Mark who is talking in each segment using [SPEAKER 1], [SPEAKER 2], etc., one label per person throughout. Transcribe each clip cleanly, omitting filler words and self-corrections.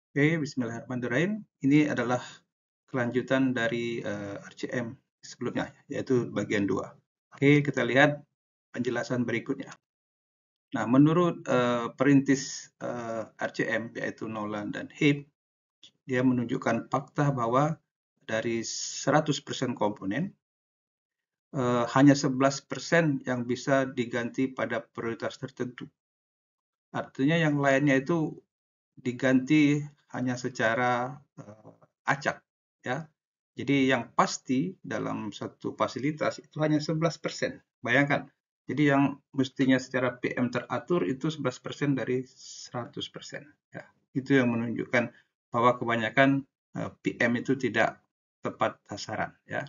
[SPEAKER 1] Oke, bismillahirrahmanirrahim. Ini adalah kelanjutan dari RCM sebelumnya, yaitu bagian 2. Oke, kita lihat penjelasan berikutnya. Nah, menurut perintis RCM, yaitu Nolan dan Heap, dia menunjukkan fakta bahwa dari 100% komponen, hanya 11% yang bisa diganti pada prioritas tertentu. Artinya yang lainnya itu diganti hanya secara acak, ya. Jadi yang pasti dalam satu fasilitas itu hanya 11%. Bayangkan. Jadi yang mestinya secara PM teratur itu 11% dari 100%. Ya. Itu yang menunjukkan bahwa kebanyakan PM itu tidak tepat sasaran, ya.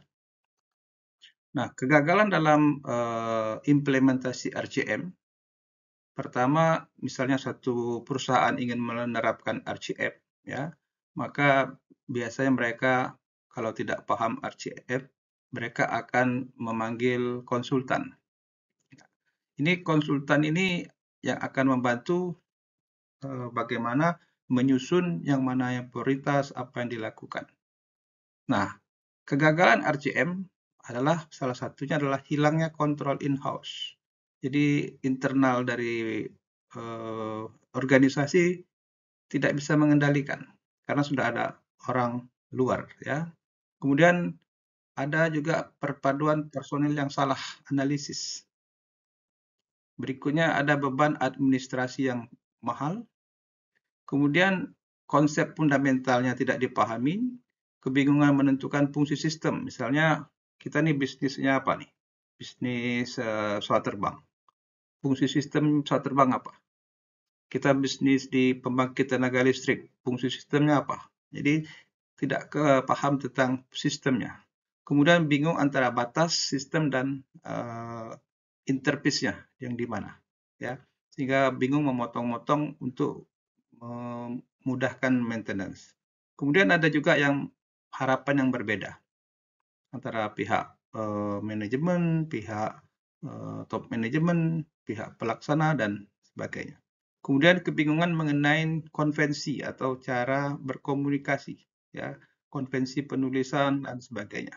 [SPEAKER 1] Nah, kegagalan dalam implementasi RCM, pertama, misalnya satu perusahaan ingin menerapkan RCM, ya, maka biasanya mereka kalau tidak paham RCM, mereka akan memanggil konsultan. Ini konsultan ini yang akan membantu bagaimana menyusun yang mana yang prioritas, apa yang dilakukan. Nah, kegagalan RCM adalah salah satunya adalah hilangnya kontrol in-house. Jadi internal dari organisasi tidak bisa mengendalikan karena sudah ada orang luar, ya. Kemudian ada juga perpaduan personil yang salah analisis. Berikutnya ada beban administrasi yang mahal. Kemudian konsep fundamentalnya tidak dipahami, kebingungan menentukan fungsi sistem. Misalnya kita nih bisnisnya apa nih? Bisnis pesawat terbang. Fungsi sistem pesawat terbang apa? Kita bisnis di pembangkit tenaga listrik. Fungsi sistemnya apa? Jadi tidak paham tentang sistemnya. Kemudian bingung antara batas sistem dan interface-nya yang di mana, ya. Sehingga bingung memotong-motong untuk memudahkan maintenance. Kemudian ada juga yang harapan yang berbeda antara pihak manajemen, pihak top manajemen, pihak pelaksana dan sebagainya. Kemudian kebingungan mengenai konvensi atau cara berkomunikasi, ya, konvensi penulisan dan sebagainya.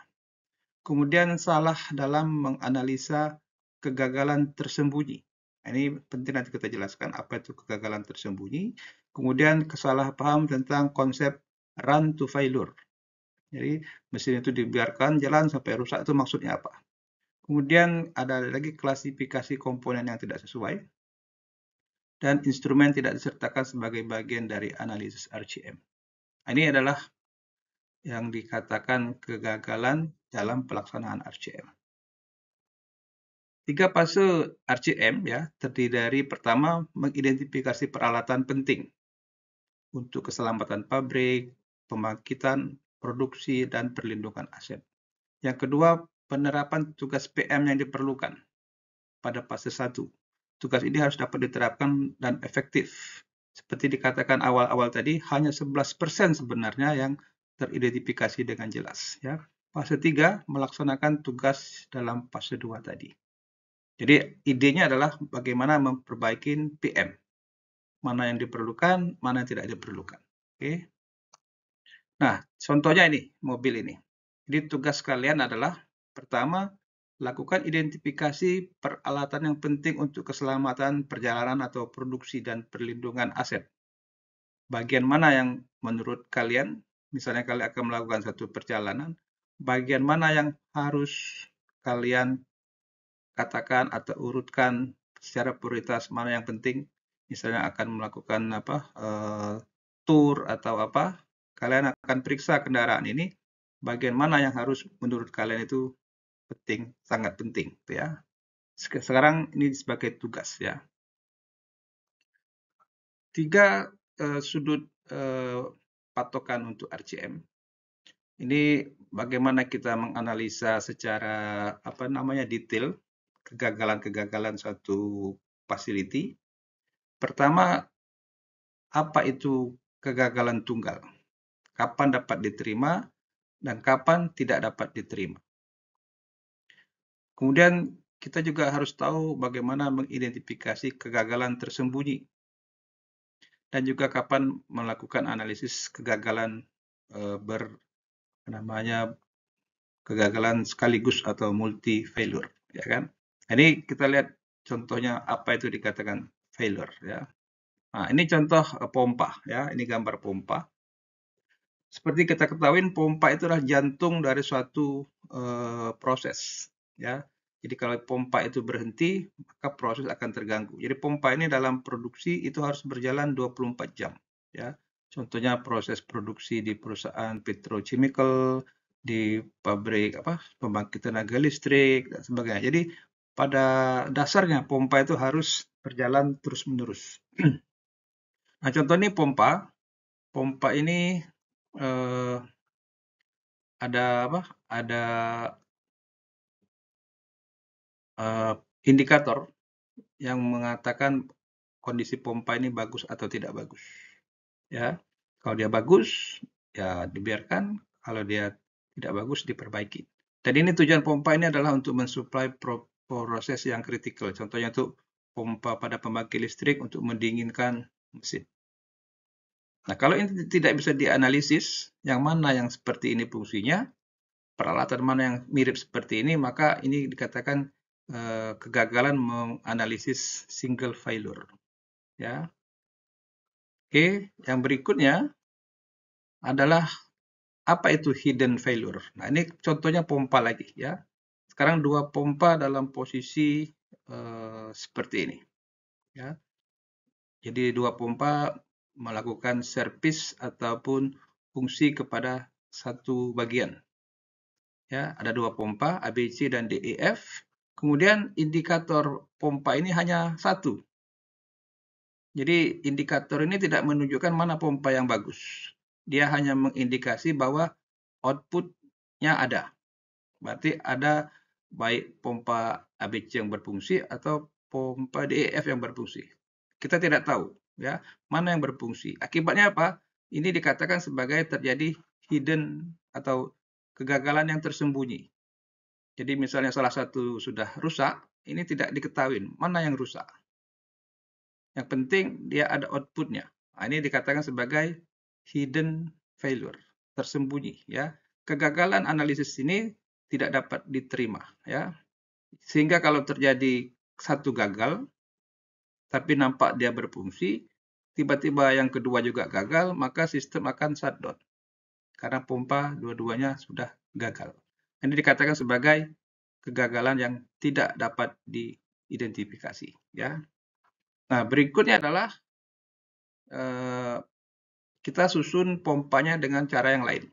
[SPEAKER 1] Kemudian salah dalam menganalisa kegagalan tersembunyi. Ini penting nanti kita jelaskan apa itu kegagalan tersembunyi. Kemudian kesalahpaham tentang konsep run to failure. Jadi mesin itu dibiarkan jalan sampai rusak itu maksudnya apa. Kemudian ada lagi klasifikasi komponen yang tidak sesuai dan instrumen tidak disertakan sebagai bagian dari analisis RCM. Ini adalah yang dikatakan kegagalan dalam pelaksanaan RCM. 3 fase RCM ya terdiri dari pertama mengidentifikasi peralatan penting untuk keselamatan pabrik, pembangkitan, produksi, dan perlindungan aset. Yang kedua, penerapan tugas PM yang diperlukan pada fase 1. Tugas ini harus dapat diterapkan dan efektif. Seperti dikatakan awal-awal tadi, hanya 11% sebenarnya yang teridentifikasi dengan jelas. Ya. Fase 3, melaksanakan tugas dalam fase 2 tadi. Jadi idenya adalah bagaimana memperbaiki PM. Mana yang diperlukan, mana yang tidak diperlukan. Oke. Nah, contohnya ini, mobil ini. Jadi tugas kalian adalah pertama, lakukan identifikasi peralatan yang penting untuk keselamatan perjalanan atau produksi dan perlindungan aset. Bagian mana yang menurut kalian, misalnya kalian akan melakukan satu perjalanan, bagian mana yang harus kalian katakan atau urutkan secara prioritas mana yang penting, misalnya akan melakukan tour atau apa, kalian akan periksa kendaraan ini, bagian mana yang harus menurut kalian itu penting, sangat penting, ya. Sekarang ini sebagai tugas, ya. 3 sudut patokan untuk RCM. Ini bagaimana kita menganalisa secara detail kegagalan-kegagalan suatu facility. Pertama, apa itu kegagalan tunggal? Kapan dapat diterima dan kapan tidak dapat diterima? Kemudian kita juga harus tahu bagaimana mengidentifikasi kegagalan tersembunyi. dan juga kapan melakukan analisis kegagalan kegagalan sekaligus atau multi failure, ya kan? Jadi kita lihat contohnya apa itu dikatakan failure, ya. Nah, ini contoh pompa, ya. Ini gambar pompa. Seperti kita ketahui, pompa itu adalah jantung dari suatu proses, ya. Jadi kalau pompa itu berhenti, maka proses akan terganggu. Jadi pompa ini dalam produksi itu harus berjalan 24 jam, ya. Contohnya proses produksi di perusahaan petrochemical, di pabrik pembangkit tenaga listrik dan sebagainya. Jadi pada dasarnya pompa itu harus berjalan terus-menerus. Nah, contoh ini pompa. Pompa ini ada indikator yang mengatakan kondisi pompa ini bagus atau tidak bagus. Ya, kalau dia bagus, ya dibiarkan. Kalau dia tidak bagus, diperbaiki. Dan ini tujuan pompa ini adalah untuk mensuplai proses yang kritikal. Contohnya untuk pompa pada pembangkit listrik untuk mendinginkan mesin. Nah, kalau ini tidak bisa dianalisis, yang mana yang seperti ini fungsinya, peralatan mana yang mirip seperti ini, maka ini dikatakan kegagalan menganalisis single failure. Ya. Oke, yang berikutnya adalah apa itu hidden failure. Nah, ini contohnya pompa lagi, ya. Sekarang dua pompa dalam posisi seperti ini, ya. Jadi dua pompa melakukan servis ataupun fungsi kepada satu bagian. Ya, ada dua pompa ABC dan DEF. Kemudian indikator pompa ini hanya satu. Jadi indikator ini tidak menunjukkan mana pompa yang bagus. Dia hanya mengindikasi bahwa output-nya ada. Berarti ada baik pompa ABC yang berfungsi atau pompa DEF yang berfungsi. Kita tidak tahu, ya, mana yang berfungsi. Akibatnya apa? Ini dikatakan sebagai terjadi hidden atau kegagalan yang tersembunyi. Jadi misalnya salah satu sudah rusak, ini tidak diketahui mana yang rusak. Yang penting dia ada outputnya. Nah, ini dikatakan sebagai hidden failure, tersembunyi, ya. Kegagalan analisis ini tidak dapat diterima, ya. Sehingga kalau terjadi satu gagal, tapi nampak dia berfungsi, tiba-tiba yang kedua juga gagal, maka sistem akan shutdown. Karena pompa dua-duanya sudah gagal. Ini dikatakan sebagai kegagalan yang tidak dapat diidentifikasi, ya. Nah, berikutnya adalah kita susun pompanya dengan cara yang lain.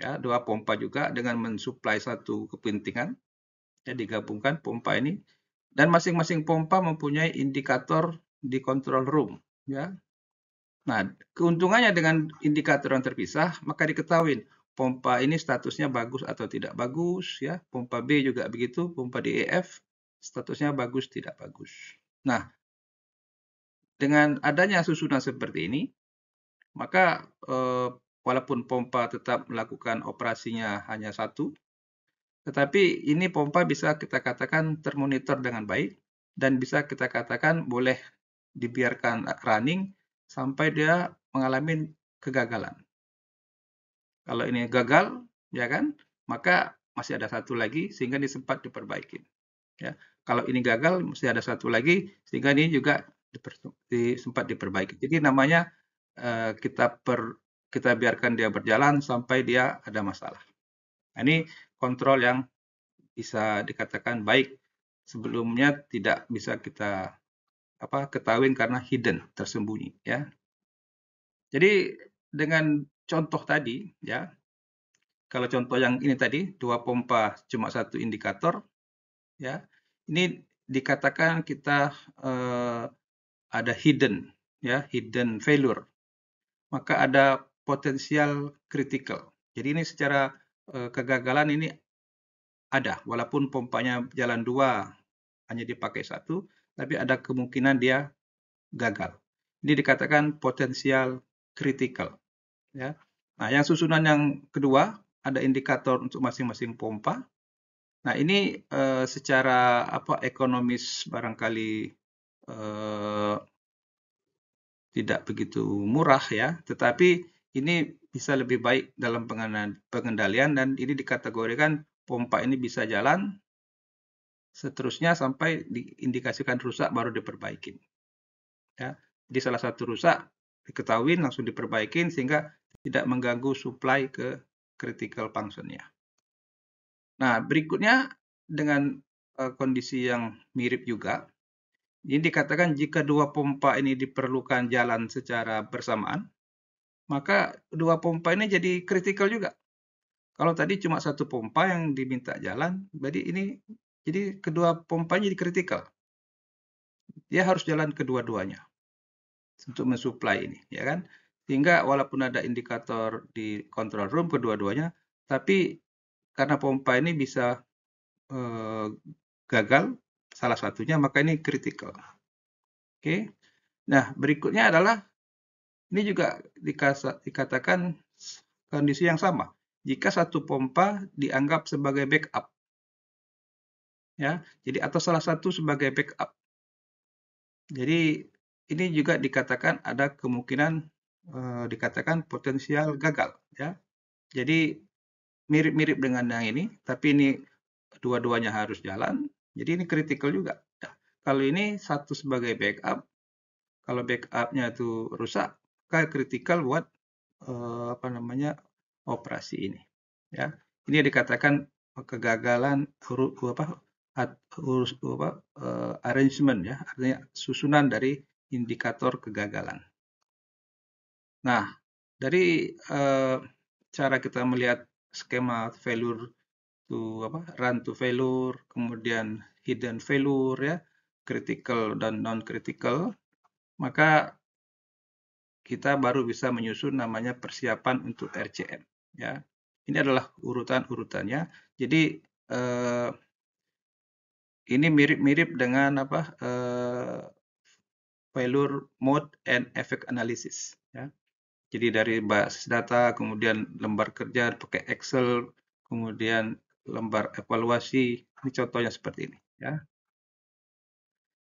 [SPEAKER 1] Ya, dua pompa juga dengan mensuplai satu kepentingan, ya, digabungkan pompa ini, dan masing-masing pompa mempunyai indikator di control room. Ya. Nah, keuntungannya dengan indikator yang terpisah, maka diketahui pompa ini statusnya bagus atau tidak bagus, ya. Pompa B juga begitu, pompa DEF statusnya bagus tidak bagus. Nah, dengan adanya susunan seperti ini, maka walaupun pompa tetap melakukan operasinya hanya satu, tetapi ini pompa bisa kita katakan termonitor dengan baik dan bisa kita katakan boleh dibiarkan running sampai dia mengalami kegagalan. Kalau ini gagal, ya kan, maka masih ada satu lagi sehingga ini sempat diperbaiki. Ya. Kalau ini gagal, masih ada satu lagi sehingga ini juga sempat diperbaiki. Jadi namanya kita biarkan dia berjalan sampai dia ada masalah. Nah, ini kontrol yang bisa dikatakan baik, sebelumnya tidak bisa kita ketahui karena hidden, tersembunyi, ya. Jadi dengan contoh tadi, ya, kalau contoh yang ini tadi, dua pompa cuma satu indikator, ya, ini dikatakan kita ada hidden, ya, hidden failure. Maka ada potensial critical. Jadi ini secara kegagalan ini ada, walaupun pompanya jalan dua, hanya dipakai satu, tapi ada kemungkinan dia gagal. Ini dikatakan potensial critical. Ya. Nah, yang susunan yang kedua, ada indikator untuk masing-masing pompa. Nah, ini secara ekonomis barangkali tidak begitu murah ya, tetapi ini bisa lebih baik dalam pengendalian dan ini dikategorikan pompa ini bisa jalan seterusnya sampai diindikasikan rusak baru diperbaikin. Ya. Jadi salah satu rusak diketahui langsung diperbaikin sehingga tidak mengganggu supply ke critical function-nya. Nah, berikutnya dengan kondisi yang mirip juga, ini dikatakan jika dua pompa ini diperlukan jalan secara bersamaan, maka dua pompa ini jadi kritikal juga. Kalau tadi cuma satu pompa yang diminta jalan, jadi kedua pompanya jadi kritikal. Dia harus jalan kedua-duanya untuk mensuplai ini, ya kan? Sehingga walaupun ada indikator di control room kedua-duanya, tapi karena pompa ini bisa gagal salah satunya, maka ini kritikal. Oke. Nah, berikutnya adalah ini juga dikatakan kondisi yang sama. Jika satu pompa dianggap sebagai backup, ya, jadi atau salah satu sebagai backup. Jadi ini juga dikatakan ada kemungkinan dikatakan potensial gagal, ya. Jadi mirip-mirip dengan yang ini, tapi ini dua-duanya harus jalan. Jadi ini kritikal juga. Ya. Kalau ini satu sebagai backup, kalau backupnya itu rusak, maka kritikal buat operasi ini. Ya, ini dikatakan kegagalan arrangement ya, artinya susunan dari indikator kegagalan. Nah, dari cara kita melihat skema failure run to failure, kemudian hidden failure ya, critical dan non critical, maka kita baru bisa menyusun namanya persiapan untuk RCM ya. Ini adalah urutan-urutannya. Jadi ini mirip-mirip dengan failure mode and effect analysis ya. Jadi dari basis data, kemudian lembar kerja pakai Excel, kemudian lembar evaluasi. Ini contohnya seperti ini ya.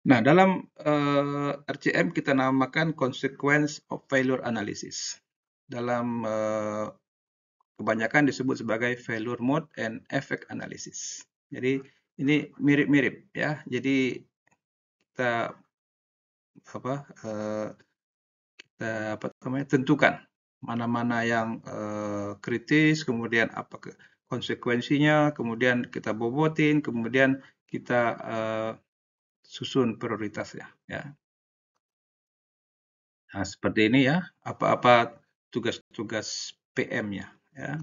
[SPEAKER 1] Nah, dalam RCM kita namakan consequence of failure analysis. Dalam kebanyakan disebut sebagai failure mode and effect analysis. Jadi ini mirip-mirip ya. Jadi kita tentukan mana-mana yang kritis, kemudian apa konsekuensinya, kemudian kita bobotin, kemudian kita susun prioritasnya. Ya. Nah, seperti ini ya, apa-apa tugas-tugas PM-nya. Ya.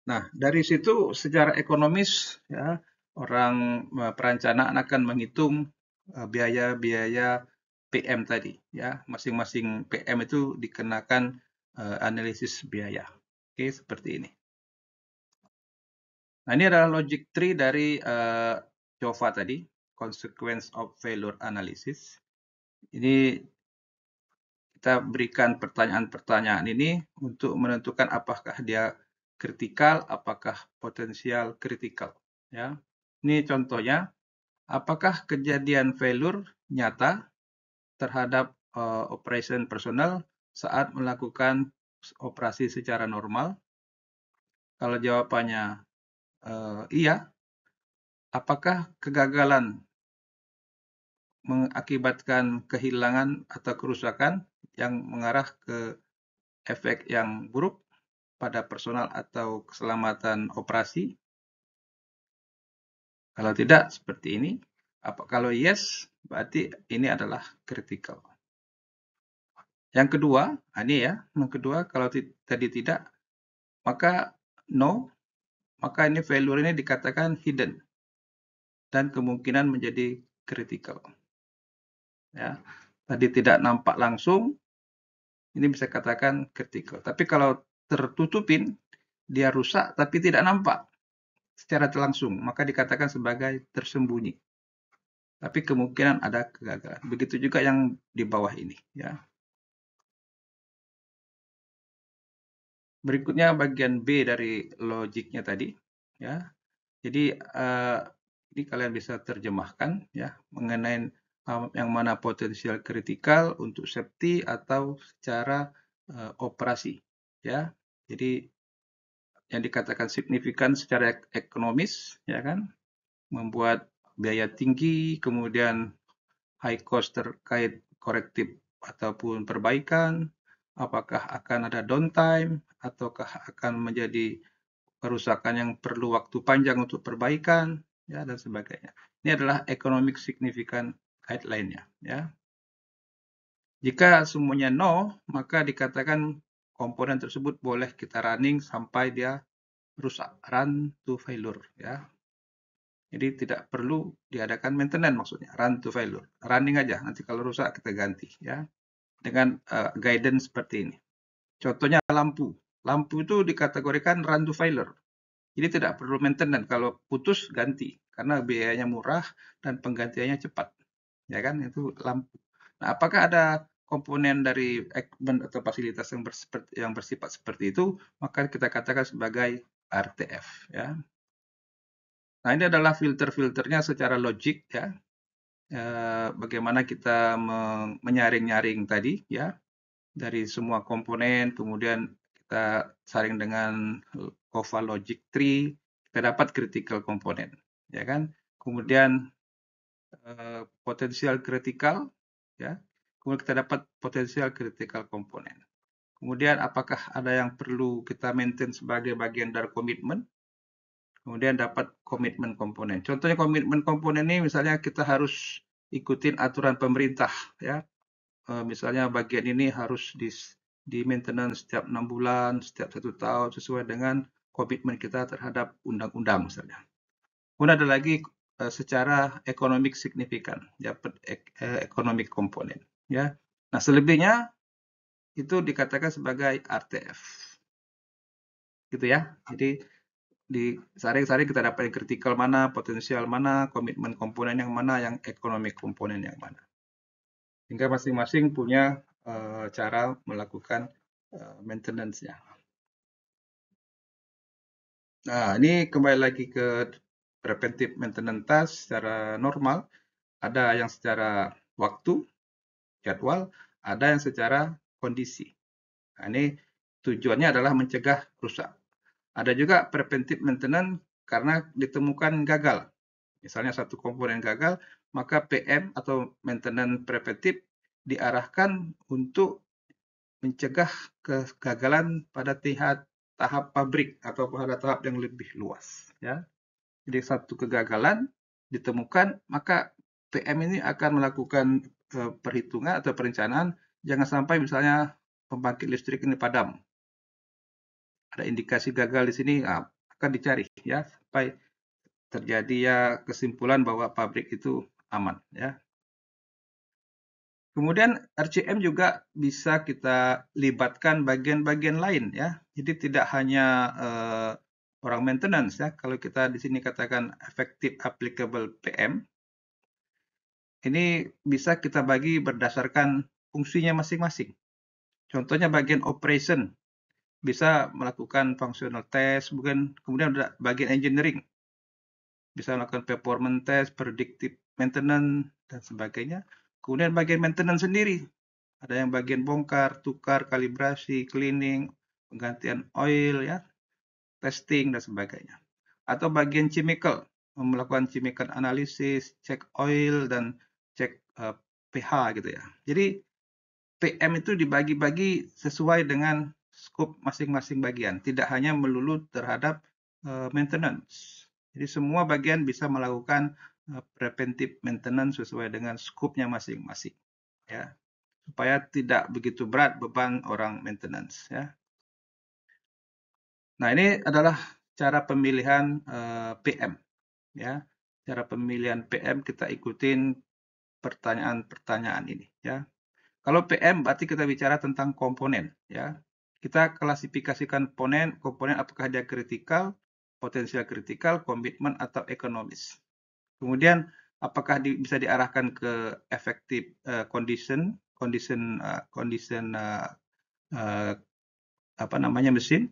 [SPEAKER 1] Nah, dari situ secara ekonomis ya orang perencanaan akan menghitung biaya-biaya PM tadi ya. Masing-masing PM itu dikenakan analisis biaya. Oke, seperti ini. Nah, ini adalah logic tree dari Jova tadi, consequence of failure analysis. Ini kita berikan pertanyaan-pertanyaan ini untuk menentukan apakah dia kritikal, apakah potensial kritikal. Ya. Ini contohnya, apakah kejadian failure nyata terhadap operation personal saat melakukan operasi secara normal? Kalau jawabannya iya, apakah kegagalan mengakibatkan kehilangan atau kerusakan yang mengarah ke efek yang buruk pada personal atau keselamatan operasi? Kalau tidak, seperti ini. Kalau yes, berarti ini adalah critical. Yang kedua, ini ya, yang kedua, kalau tadi tidak, maka no, maka ini failure ini dikatakan hidden dan kemungkinan menjadi critical. Ya, tadi tidak nampak langsung, ini bisa katakan critical. Tapi kalau tertutupin, dia rusak tapi tidak nampak secara langsung, maka dikatakan sebagai tersembunyi. Tapi kemungkinan ada kegagalan. Begitu juga yang di bawah ini. Ya. Berikutnya bagian B dari logiknya tadi. Ya. Jadi ini kalian bisa terjemahkan ya mengenai yang mana potensial kritikal untuk safety atau secara operasi, ya. Jadi yang dikatakan signifikan secara ekonomis, ya kan, membuat biaya tinggi, kemudian high cost terkait korektif ataupun perbaikan, apakah akan ada downtime, ataukah akan menjadi kerusakan yang perlu waktu panjang untuk perbaikan, ya, dan sebagainya. Ini adalah economic significant guideline-nya, ya. Jika semuanya no, maka dikatakan komponen tersebut boleh kita running sampai dia rusak, run to failure, ya. Jadi tidak perlu diadakan maintenance maksudnya, run to failure. Running aja, nanti kalau rusak kita ganti, ya. Dengan guidance seperti ini. Contohnya lampu. Lampu itu dikategorikan run to failure. Jadi tidak perlu maintenance, kalau putus ganti karena biayanya murah dan penggantiannya cepat. Ya kan, itu lampu. Nah, apakah ada komponen dari equipment atau fasilitas yang bersifat seperti itu, maka kita katakan sebagai RTF, ya. Nah, ini adalah filter-filternya secara logik, ya. Bagaimana kita menyaring-nyaring tadi, ya, dari semua komponen, kemudian kita saring dengan COFA logic tree, kita dapat critical component, ya kan. Kemudian potensial kritikal, ya. Kemudian kita dapat potensial critical component. Kemudian apakah ada yang perlu kita maintain sebagai bagian dari komitmen? Kemudian dapat komitmen komponen. Contohnya komitmen komponen ini misalnya kita harus ikutin aturan pemerintah, ya. Misalnya bagian ini harus di maintenance setiap 6 bulan, setiap 1 tahun sesuai dengan komitmen kita terhadap undang-undang misalnya. Kemudian ada lagi secara economic signifikan, dapat economic component, ya. Nah, selebihnya itu dikatakan sebagai RTF. Gitu ya. Jadi di saring-saring kita dapat yang kritikal mana, potensial mana, komitmen komponen yang mana, yang economic komponen yang mana. Sehingga masing-masing punya cara melakukan maintenance-nya. Nah, ini kembali lagi ke preventive maintenance task secara normal. Ada yang secara waktu, jadwal, ada yang secara kondisi. Nah, ini tujuannya adalah mencegah rusak. Ada juga preventive maintenance karena ditemukan gagal. Misalnya satu komponen gagal, maka PM atau maintenance preventive diarahkan untuk mencegah kegagalan pada tahap pabrik atau pada tahap yang lebih luas. Ya. Jadi satu kegagalan ditemukan, maka PM ini akan melakukan perhitungan atau perencanaan, jangan sampai misalnya pembangkit listrik ini padam. Ada indikasi gagal di sini, akan dicari ya sampai terjadi ya kesimpulan bahwa pabrik itu aman, ya. Kemudian RCM juga bisa kita libatkan bagian-bagian lain, ya. Jadi tidak hanya orang maintenance, ya. Kalau kita di sini katakan effective applicable PM, ini bisa kita bagi berdasarkan fungsinya masing-masing. Contohnya bagian operation bisa melakukan functional test, kemudian ada bagian engineering bisa melakukan performance test, predictive maintenance, dan sebagainya. Kemudian bagian maintenance sendiri, ada yang bagian bongkar, tukar, kalibrasi, cleaning, penggantian oil, ya, testing, dan sebagainya. Atau bagian chemical, melakukan chemical analysis, cek oil, dan cek pH gitu ya. Jadi PM itu dibagi-bagi sesuai dengan skop masing-masing bagian, tidak hanya melulu terhadap maintenance. Jadi semua bagian bisa melakukan preventive maintenance sesuai dengan skopnya masing-masing, ya, supaya tidak begitu berat beban orang maintenance, ya. Nah, ini adalah cara pemilihan PM, ya. Cara pemilihan PM kita ikutin pertanyaan-pertanyaan ini, ya. Kalau PM berarti kita bicara tentang komponen, ya. Kita klasifikasikan komponen apakah dia kritikal, potensial kritikal, komitmen, atau ekonomis. Kemudian apakah bisa diarahkan ke effective condition mesin?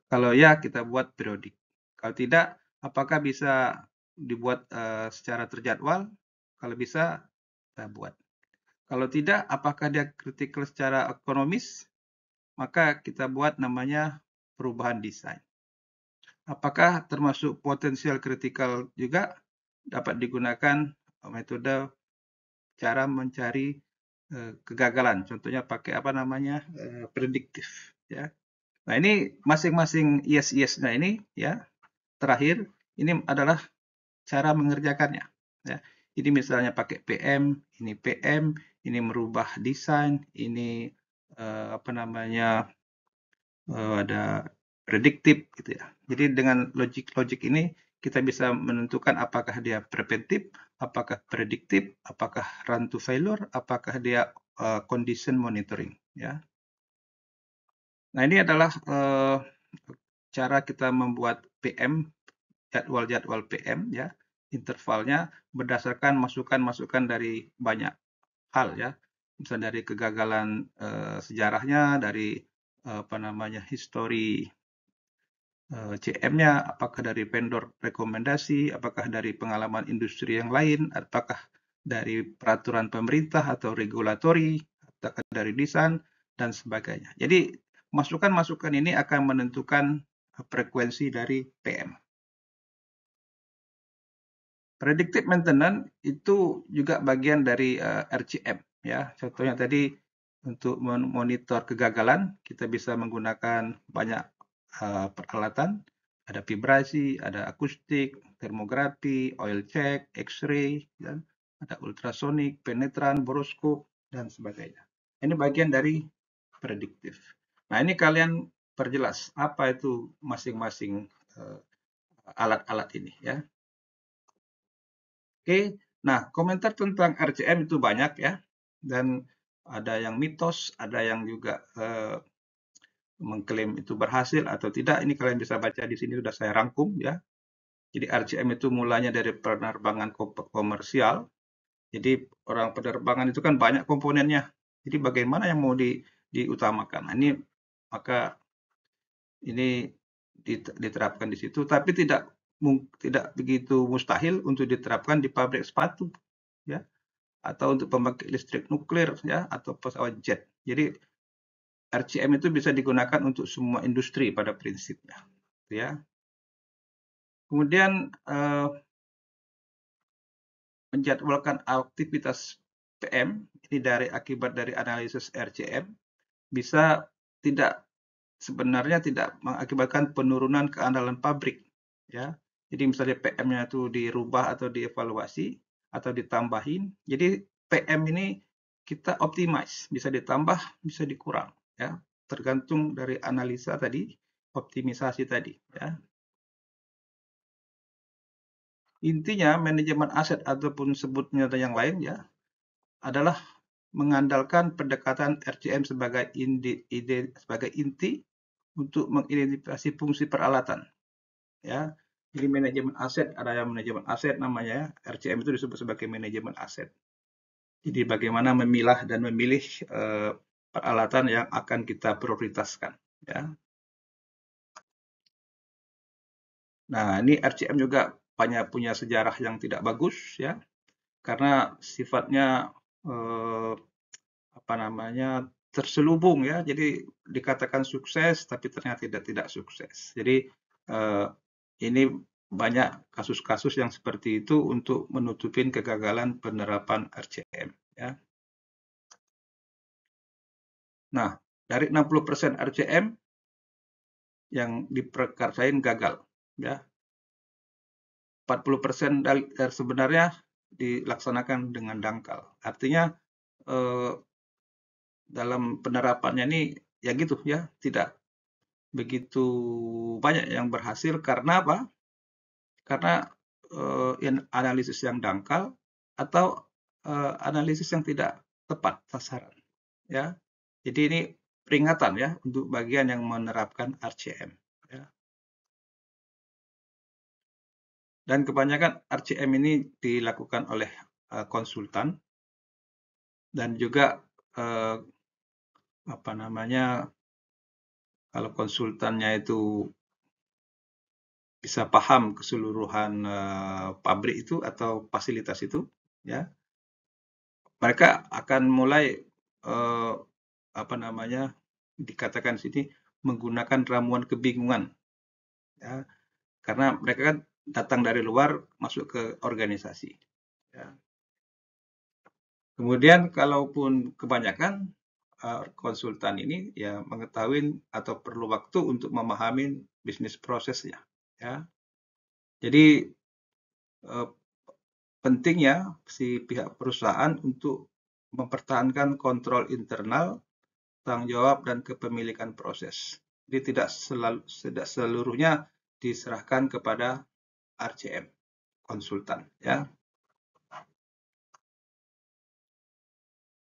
[SPEAKER 1] Kalau ya, kita buat periodik. Kalau tidak, apakah bisa dibuat secara terjadwal? Kalau bisa, kita buat. Kalau tidak, apakah dia kritikal secara ekonomis? Maka kita buat namanya perubahan desain. Apakah termasuk potensial kritikal juga? Dapat digunakan metode cara mencari kegagalan. Contohnya pakai apa namanya prediktif. Ya. Nah ini masing-masing yes-yes-nya ini ya terakhir ini adalah cara mengerjakannya. Ya. Ini misalnya pakai PM, ini merubah desain, ini apa namanya ada prediktif gitu ya. Jadi dengan logik ini kita bisa menentukan apakah dia preventif, apakah prediktif, apakah run to failure, apakah dia condition monitoring ya. Nah, ini adalah cara kita membuat PM, jadwal-jadwal PM ya, intervalnya berdasarkan masukan-masukan dari banyak hal ya. Misalnya dari kegagalan sejarahnya, dari apa namanya histori CM-nya, apakah dari vendor rekomendasi, apakah dari pengalaman industri yang lain, apakah dari peraturan pemerintah atau regulatori, apakah dari desain, dan sebagainya. Jadi, masukan-masukan ini akan menentukan frekuensi dari PM. Predictive maintenance itu juga bagian dari RCM. Ya. Contohnya tadi, untuk memonitor kegagalan, kita bisa menggunakan banyak peralatan, ada vibrasi, ada akustik, termografi, oil check, X-ray, dan ada ultrasonik, penetran, boroskop, dan sebagainya. Ini bagian dari prediktif. Nah, ini kalian perjelas apa itu masing-masing alat-alat ini ya. Oke, nah komentar tentang RCM itu banyak ya, dan ada yang mitos, ada yang juga mengklaim itu berhasil atau tidak. Ini kalian bisa baca di sini sudah saya rangkum ya. Jadi RCM itu mulanya dari penerbangan komersial. Jadi orang penerbangan itu kan banyak komponennya. Jadi bagaimana yang mau diutamakan? Nah, ini maka ini diterapkan di situ, tapi tidak begitu mustahil untuk diterapkan di pabrik sepatu, ya, atau untuk pembangkit listrik nuklir, ya, atau pesawat jet. Jadi RCM itu bisa digunakan untuk semua industri pada prinsipnya, ya. Kemudian menjadwalkan aktivitas PM ini akibat dari analisis RCM bisa sebenarnya tidak mengakibatkan penurunan keandalan pabrik ya. Jadi misalnya PM-nya itu dirubah atau dievaluasi atau ditambahin. Jadi PM ini kita optimize, bisa ditambah, bisa dikurang ya. Tergantung dari analisa tadi, optimisasi tadi ya. Intinya manajemen aset ataupun sebutnya yang lain ya adalah mengandalkan pendekatan RCM sebagai inti untuk mengidentifikasi fungsi peralatan. Ya, jadi manajemen aset, ada yang manajemen aset namanya, RCM itu disebut sebagai manajemen aset. Jadi bagaimana memilah dan memilih peralatan yang akan kita prioritaskan. Ya. Nah, ini RCM juga banyak punya sejarah yang tidak bagus, ya, karena sifatnya apa namanya terselubung ya, jadi dikatakan sukses tapi ternyata tidak sukses. Jadi ini banyak kasus-kasus yang seperti itu untuk menutupin kegagalan penerapan RCM ya. Nah, dari 60% RCM yang diperkarain gagal ya. 40% sebenarnya dilaksanakan dengan dangkal. Artinya dalam penerapannya ini ya gitu ya, tidak begitu banyak yang berhasil karena apa? Karena analisis yang dangkal atau analisis yang tidak tepat sasaran. Ya, jadi ini peringatan ya untuk bagian yang menerapkan RCM. Ya. Dan kebanyakan RCM ini dilakukan oleh konsultan dan juga apa namanya kalau konsultannya itu bisa paham keseluruhan pabrik itu atau fasilitas itu, ya mereka akan mulai apa namanya, dikatakan sini menggunakan ramuan kebingungan, ya, karena mereka kan datang dari luar masuk ke organisasi. Ya. Kemudian kalaupun kebanyakan konsultan ini ya mengetahui atau perlu waktu untuk memahami bisnis prosesnya. Ya. Jadi pentingnya si pihak perusahaan untuk mempertahankan kontrol internal, tanggung jawab dan kepemilikan proses. Jadi tidak seluruhnya diserahkan kepada RCM konsultan. Ya.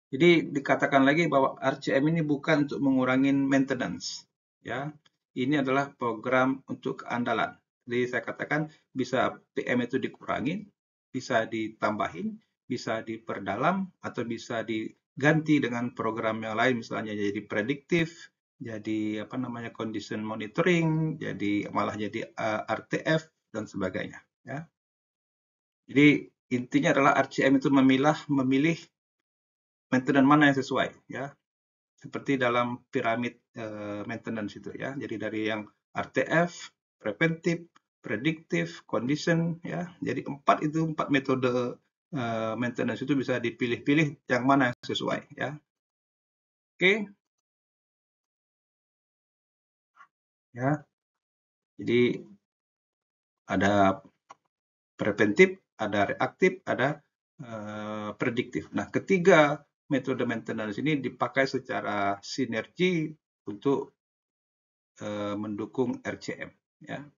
[SPEAKER 1] Jadi dikatakan lagi bahwa RCM ini bukan untuk mengurangi maintenance, ya. Ini adalah program untuk keandalan. Jadi saya katakan bisa PM itu dikurangi, bisa ditambahin, bisa diperdalam, atau bisa diganti dengan program yang lain, misalnya jadi prediktif, jadi apa namanya condition monitoring, jadi malah jadi RTF dan sebagainya. Ya. Jadi intinya adalah RCM itu memilih maintenance mana yang sesuai, ya. Seperti dalam piramid maintenance itu, ya. Jadi dari yang RTF, preventif, prediktif, condition, ya. Jadi empat metode maintenance itu bisa dipilih-pilih yang mana yang sesuai, ya. Oke, ya. Jadi ada preventif, ada reaktif, ada prediktif. Nah, ketiga metode maintenance ini dipakai secara sinergi untuk mendukung RCM. Ya.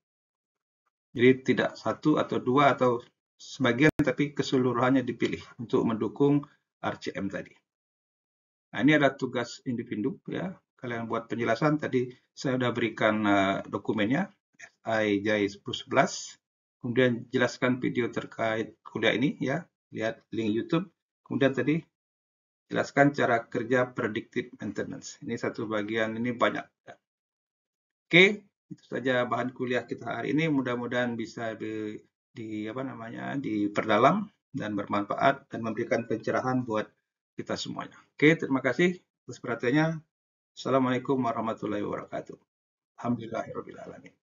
[SPEAKER 1] Jadi tidak satu atau dua atau sebagian, tapi keseluruhannya dipilih untuk mendukung RCM tadi. Nah, ini ada tugas individu, ya. Kalian buat penjelasan, tadi saya sudah berikan dokumennya, SI JAI 1011, kemudian jelaskan video terkait kuliah ini, ya. Lihat link YouTube, kemudian tadi jelaskan cara kerja predictive maintenance. Ini satu bagian, ini banyak. Ya. Oke, itu saja bahan kuliah kita hari ini. Mudah-mudahan bisa diperdalam dan bermanfaat dan memberikan pencerahan buat kita semuanya. Oke, terima kasih atas perhatiannya. Assalamualaikum warahmatullahi wabarakatuh. Alhamdulillahirabbil alamin.